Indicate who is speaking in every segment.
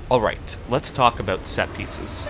Speaker 1: Alright, let's talk about set pieces.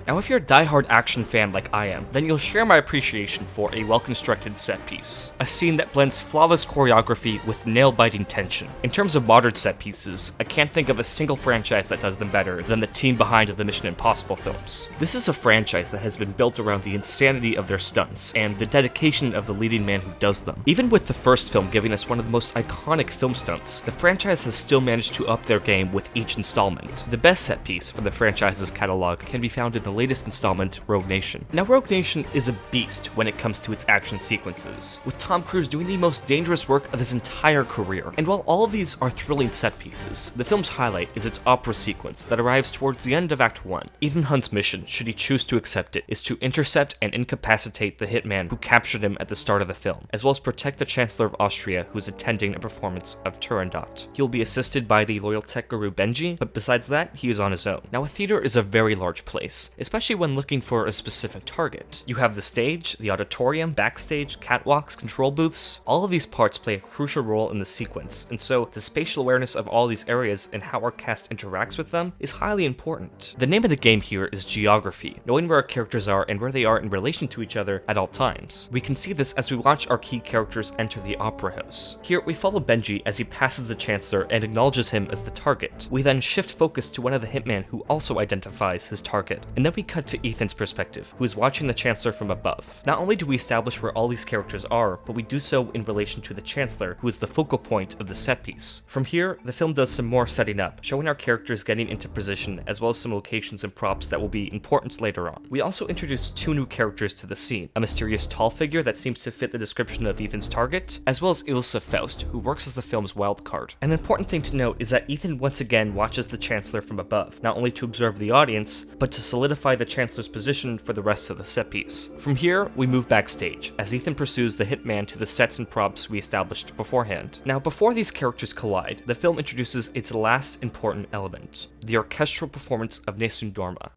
Speaker 1: Now if you're a diehard action fan like I am, then you'll share my appreciation for a well-constructed set piece. A scene that blends flawless choreography with nail-biting tension. In terms of modern set pieces, I can't think of a single franchise that does them better than the team behind the Mission Impossible films. This is a franchise that has been built around the insanity of their stunts, and the dedication of the leading man who does them. Even with the first film giving us one of the most iconic film stunts, the franchise has still managed to up their game with each installment. The best set piece from the franchise's catalog can be found in the latest installment, Rogue Nation. Now, Rogue Nation is a beast when it comes to its action sequences, with Tom Cruise doing the most dangerous work of his entire career. And while all of these are thrilling set pieces, the film's highlight is its opera sequence that arrives towards the end of Act 1. Ethan Hunt's mission, should he choose to accept it, is to intercept and incapacitate the hitman who captured him at the start of the film, as well as protect the Chancellor of Austria who is attending a performance of Turandot. He'll be assisted by the loyal tech guru Benji, but besides that, he is on his own. Now, a theater is a very large place, especially when looking for a specific target. You have the stage, the auditorium, backstage, catwalks, control booths. All of these parts play a crucial role in the sequence, and so the spatial awareness of all these areas and how our cast interacts with them is highly important. The name of the game here is geography, knowing where our characters are and where they are in relation to each other at all times. We can see this as we watch our key characters enter the opera house. Here, we follow Benji as he passes the Chancellor and acknowledges him as the target. We then shift focus to one of the hitmen who also identifies his target, and then we cut to Ethan's perspective, who is watching the Chancellor from above. Not only do we establish where all these characters are, but we do so in relation to the Chancellor, who is the focal point of the set piece. From here, the film does some more setting up, showing our characters getting into position, as well as some locations and props that will be important later on. We also introduce two new characters to the scene, a mysterious tall figure that seems to fit the description of Ethan's target, as well as Ilsa Faust, who works as the film's wildcard. An important thing to note is that Ethan once again watches the Chancellor from above, not only to observe the audience, but to solidify the Chancellor's position for the rest of the set piece. From here, we move backstage, as Ethan pursues the hitman to the sets and props we established beforehand. Now, before these characters collide, the film introduces its last important element, the orchestral performance of Nessun Dorma.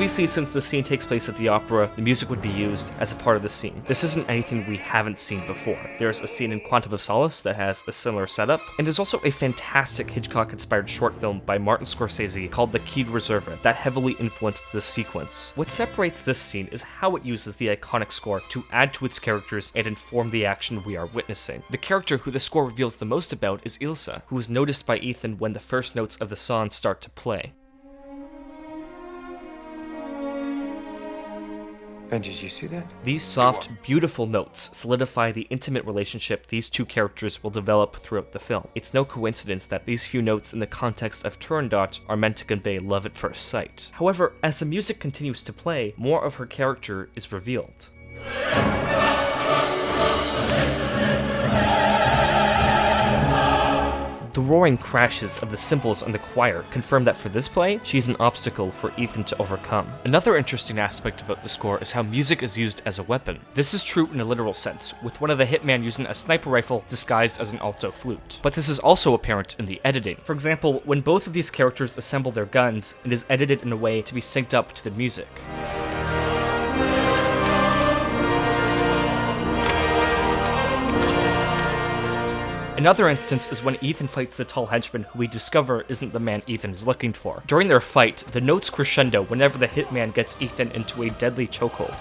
Speaker 1: Obviously, since the scene takes place at the opera, the music would be used as a part of the scene. This isn't anything we haven't seen before. There's a scene in Quantum of Solace that has a similar setup, and there's also a fantastic Hitchcock-inspired short film by Martin Scorsese called The Key to Reserva that heavily influenced this sequence. What separates this scene is how it uses the iconic score to add to its characters and inform the action we are witnessing. The character who the score reveals the most about is Ilsa, who is noticed by Ethan when the first notes of the song start to play.
Speaker 2: Ben, did you see that?
Speaker 1: These soft, beautiful notes solidify the intimate relationship these two characters will develop throughout the film. It's no coincidence that these few notes in the context of Turandot are meant to convey love at first sight. However, as the music continues to play, more of her character is revealed. The roaring crashes of the cymbals on the choir confirm that for this play, she's an obstacle for Ethan to overcome. Another interesting aspect about the score is how music is used as a weapon. This is true in a literal sense, with one of the hitmen using a sniper rifle disguised as an alto flute. But this is also apparent in the editing. For example, when both of these characters assemble their guns, it is edited in a way to be synced up to the music. Another instance is when Ethan fights the tall henchman who we discover isn't the man Ethan is looking for. During their fight, the notes crescendo whenever the hitman gets Ethan into a deadly chokehold.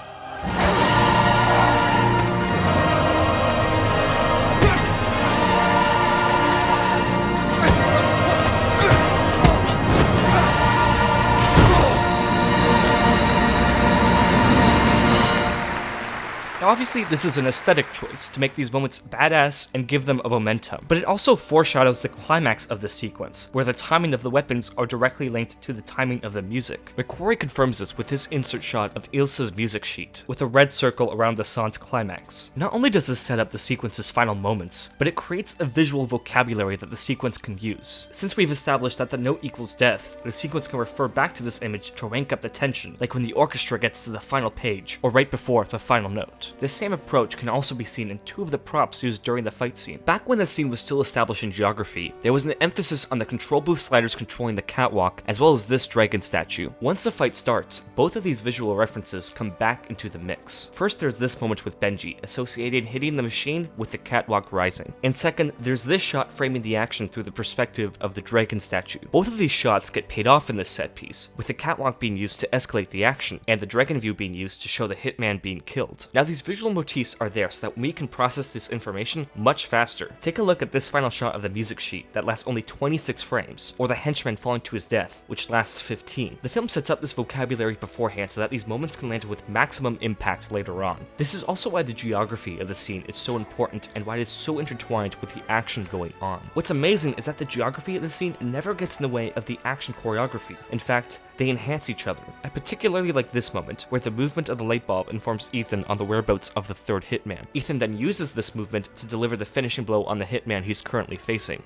Speaker 1: Now obviously this is an aesthetic choice to make these moments badass and give them a momentum, but it also foreshadows the climax of the sequence, where the timing of the weapons are directly linked to the timing of the music. Mcquarrie confirms this with his insert shot of Ilsa's music sheet, with a red circle around the song's climax. Not only does this set up the sequence's final moments, but it creates a visual vocabulary that the sequence can use. Since we've established that the note equals death, the sequence can refer back to this image to rank up the tension, like when the orchestra gets to the final page, or right before the final note. The same approach can also be seen in two of the props used during the fight scene. Back when the scene was still establishing geography, there was an emphasis on the control booth sliders controlling the catwalk, as well as this dragon statue. Once the fight starts, both of these visual references come back into the mix. First, there's this moment with Benji, associated hitting the machine with the catwalk rising. And second, there's this shot framing the action through the perspective of the dragon statue. Both of these shots get paid off in this set piece, with the catwalk being used to escalate the action, and the dragon view being used to show the hitman being killed. Now these visual motifs are there so that we can process this information much faster. Take a look at this final shot of the music sheet that lasts only 26 frames, or the henchman falling to his death, which lasts 15. The film sets up this vocabulary beforehand so that these moments can land with maximum impact later on. This is also why the geography of the scene is so important and why it is so intertwined with the action going on. What's amazing is that the geography of the scene never gets in the way of the action choreography. In fact, they enhance each other. I particularly like this moment, where the movement of the light bulb informs Ethan on the whereabouts of the third hitman. Ethan then uses this movement to deliver the finishing blow on the hitman he's currently facing.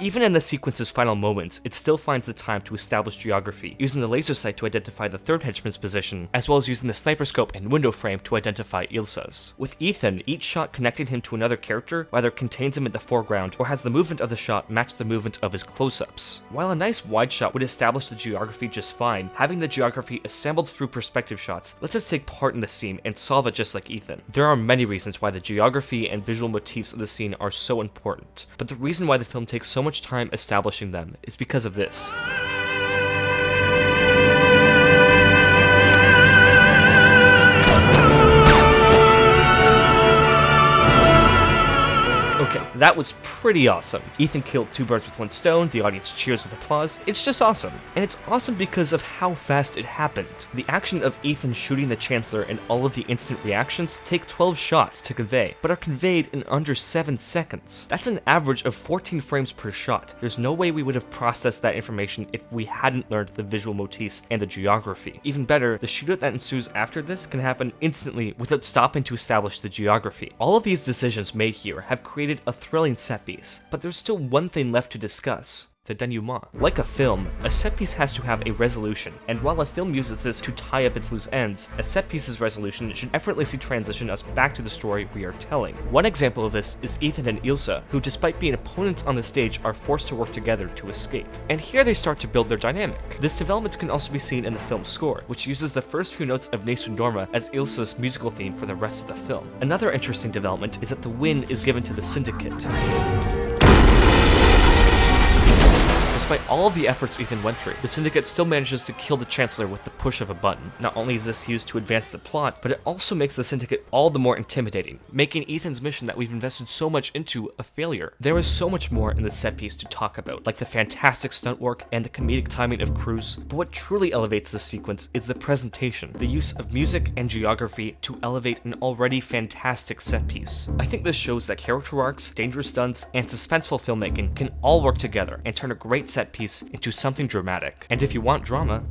Speaker 1: Even in the sequence's final moments, it still finds the time to establish geography, using the laser sight to identify the third henchman's position, as well as using the sniper scope and window frame to identify Ilsa's. With Ethan, each shot connecting him to another character either contains him in the foreground or has the movement of the shot match the movement of his close-ups. While a nice wide shot would establish the geography just fine, having the geography assembled through perspective shots lets us take part in the scene and solve it just like Ethan. There are many reasons why the geography and visual motifs of the scene are so important, but the reason why the film takes so much time establishing them is because of this. Okay, that was pretty awesome. Ethan killed two birds with one stone, the audience cheers with applause. It's just awesome. And it's awesome because of how fast it happened. The action of Ethan shooting the Chancellor and all of the instant reactions take 12 shots to convey, but are conveyed in under 7 seconds. That's an average of 14 frames per shot. There's no way we would have processed that information if we hadn't learned the visual motifs and the geography. Even better, the shootout that ensues after this can happen instantly without stopping to establish the geography. All of these decisions made here have created a thrilling set piece, but there's still one thing left to discuss: the denouement. Like a film, a set piece has to have a resolution, and while a film uses this to tie up its loose ends, a set piece's resolution should effortlessly transition us back to the story we are telling. One example of this is Ethan and Ilsa, who despite being opponents on the stage are forced to work together to escape. And here they start to build their dynamic. This development can also be seen in the film's score, which uses the first few notes of Nessun Dorma as Ilsa's musical theme for the rest of the film. Another interesting development is that the win is given to the Syndicate. Despite all of the efforts Ethan went through, the Syndicate still manages to kill the Chancellor with the push of a button. Not only is this used to advance the plot, but it also makes the Syndicate all the more intimidating, making Ethan's mission that we've invested so much into a failure. There is so much more in the set piece to talk about, like the fantastic stunt work and the comedic timing of Cruz, but what truly elevates this sequence is the presentation, the use of music and geography to elevate an already fantastic set piece. I think this shows that character arcs, dangerous stunts, and suspenseful filmmaking can all work together and turn a great set piece into something dramatic. And if you want drama,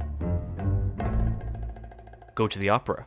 Speaker 1: go to the opera.